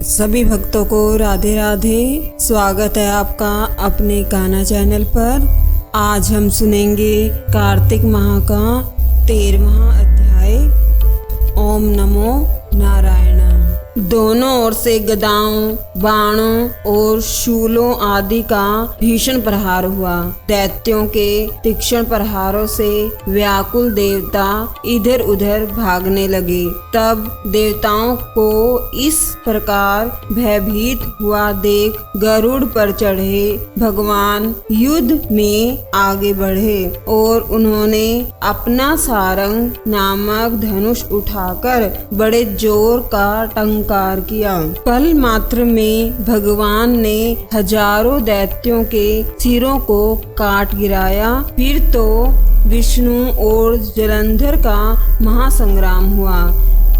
सभी भक्तों को राधे राधे। स्वागत है आपका अपने गाना चैनल पर। आज हम सुनेंगे कार्तिक माह का 13वां अध्याय। ओम नमो नारायण। दोनों ओर से गदाओं, बाणों और शूलों आदि का भीषण प्रहार हुआ। दैत्यों के तीक्ष्ण प्रहारों से व्याकुल देवता इधर उधर भागने लगे। तब देवताओं को इस प्रकार भयभीत हुआ देख गरुड़ पर चढ़े भगवान युद्ध में आगे बढ़े और उन्होंने अपना सारंग नामक धनुष उठाकर बड़े जोर का टंकार किया। पल मात्र में भगवान ने हजारों दैत्यों के सिरों को काट गिराया। फिर तो विष्णु और जलंधर का महासंग्राम हुआ।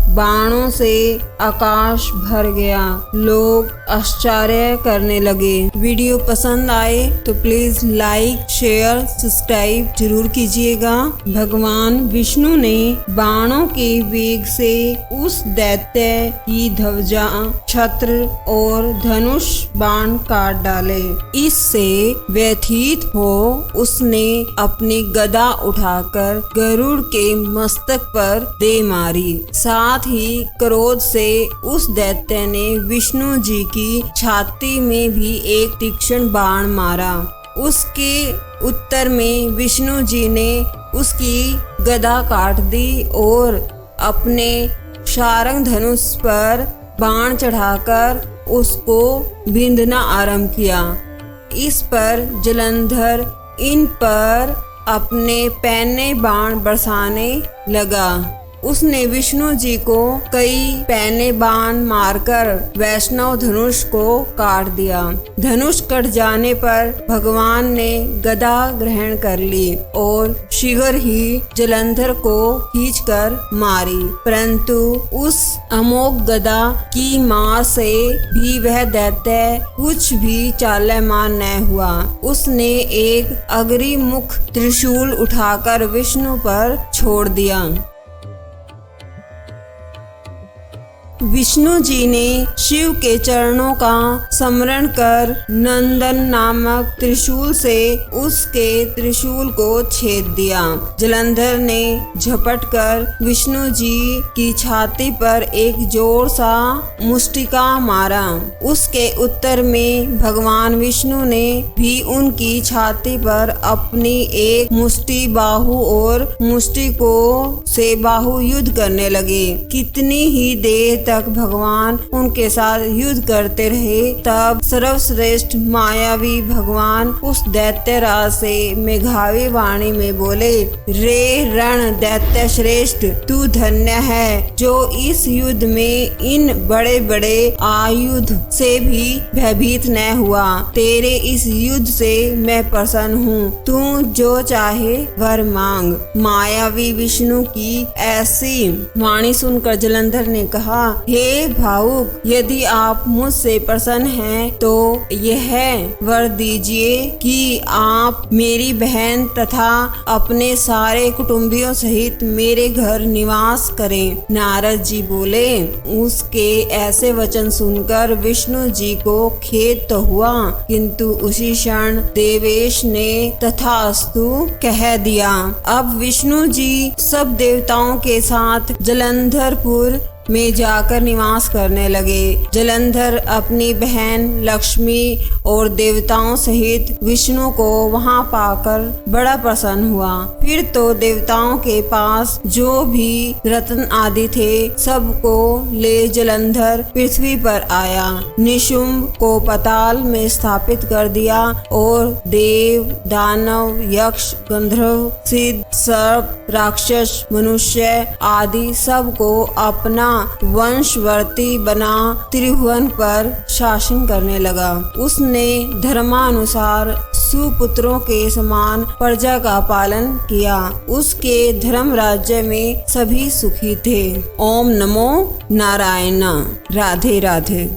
बाणों से आकाश भर गया। लोग आश्चर्य करने लगे। वीडियो पसंद आए तो प्लीज लाइक, शेयर, सब्सक्राइब जरूर कीजिएगा। भगवान विष्णु ने बाणों के वेग से उस दैत्य की ध्वजा, छत्र और धनुष बाण काट डाले। इससे व्यथित हो उसने अपनी गदा उठाकर गरुड़ के मस्तक पर दे मारी। साथ ही क्रोध से उस दैत्य ने विष्णु जी की छाती में भी एक तीक्ष्ण बाण मारा। उसके उत्तर में विष्णु जी ने उसकी गदा काट दी और अपने सारंग धनुष पर बाण चढ़ाकर उसको बिंधना आरंभ किया। इस पर जलंधर इन पर अपने पैने बाण बरसाने लगा। उसने विष्णु जी को कई पैने बाण मारकर वैष्णव धनुष को काट दिया। धनुष कट जाने पर भगवान ने गदा ग्रहण कर ली और शीघ्र ही जलंधर को खींचकर मारी। परंतु उस अमोघ गदा की मार से भी वह दैत्य कुछ भी चालमान न हुआ। उसने एक अग्निमुख त्रिशूल उठाकर विष्णु पर छोड़ दिया। विष्णु जी ने शिव के चरणों का स्मरण कर नंदन नामक त्रिशूल से उसके त्रिशूल को छेद दिया। जलंधर ने झपट कर विष्णु जी की छाती पर एक जोर सा मुष्टिका मारा। उसके उत्तर में भगवान विष्णु ने भी उनकी छाती पर अपनी एक मुष्टि बाहु और मुष्टि को से बाहु युद्ध करने लगे। कितनी ही देर तक भगवान उनके साथ युद्ध करते रहे। तब सर्वश्रेष्ठ मायावी भगवान उस दैत्य राज से मेघावी वाणी में बोले, रे रण दैत्य श्रेष्ठ, तू धन्य है जो इस युद्ध में इन बड़े बड़े आयुध से भी भयभीत न हुआ। तेरे इस युद्ध से मैं प्रसन्न हूँ। तू जो चाहे वर मांग। मायावी विष्णु की ऐसी वाणी सुनकर जलंधर ने कहा, हे भावुक, यदि आप मुझसे प्रसन्न हैं तो यह वर दीजिए कि आप मेरी बहन तथा अपने सारे कुटुंबियों सहित मेरे घर निवास करें। नारद जी बोले। उसके ऐसे वचन सुनकर विष्णु जी को खेद तो हुआ, किंतु उसी क्षण देवेश ने तथास्तु कह दिया। अब विष्णु जी सब देवताओं के साथ जलंधरपुर में जाकर निवास करने लगे। जलंधर अपनी बहन लक्ष्मी और देवताओं सहित विष्णु को वहां पाकर बड़ा प्रसन्न हुआ। फिर तो देवताओं के पास जो भी रत्न आदि थे सबको ले जलंधर पृथ्वी पर आया। निशुंभ को पाताल में स्थापित कर दिया और देव, दानव, यक्ष, गंधर्व, सिद्ध, सर्प, राक्षस, मनुष्य आदि सबको अपना वंशवर्ती बना त्रिभुवन पर शासन करने लगा। उसने धर्मानुसार सुपुत्रों के समान प्रजा का पालन किया। उसके धर्म राज्य में सभी सुखी थे। ओम नमो नारायण। राधे राधे।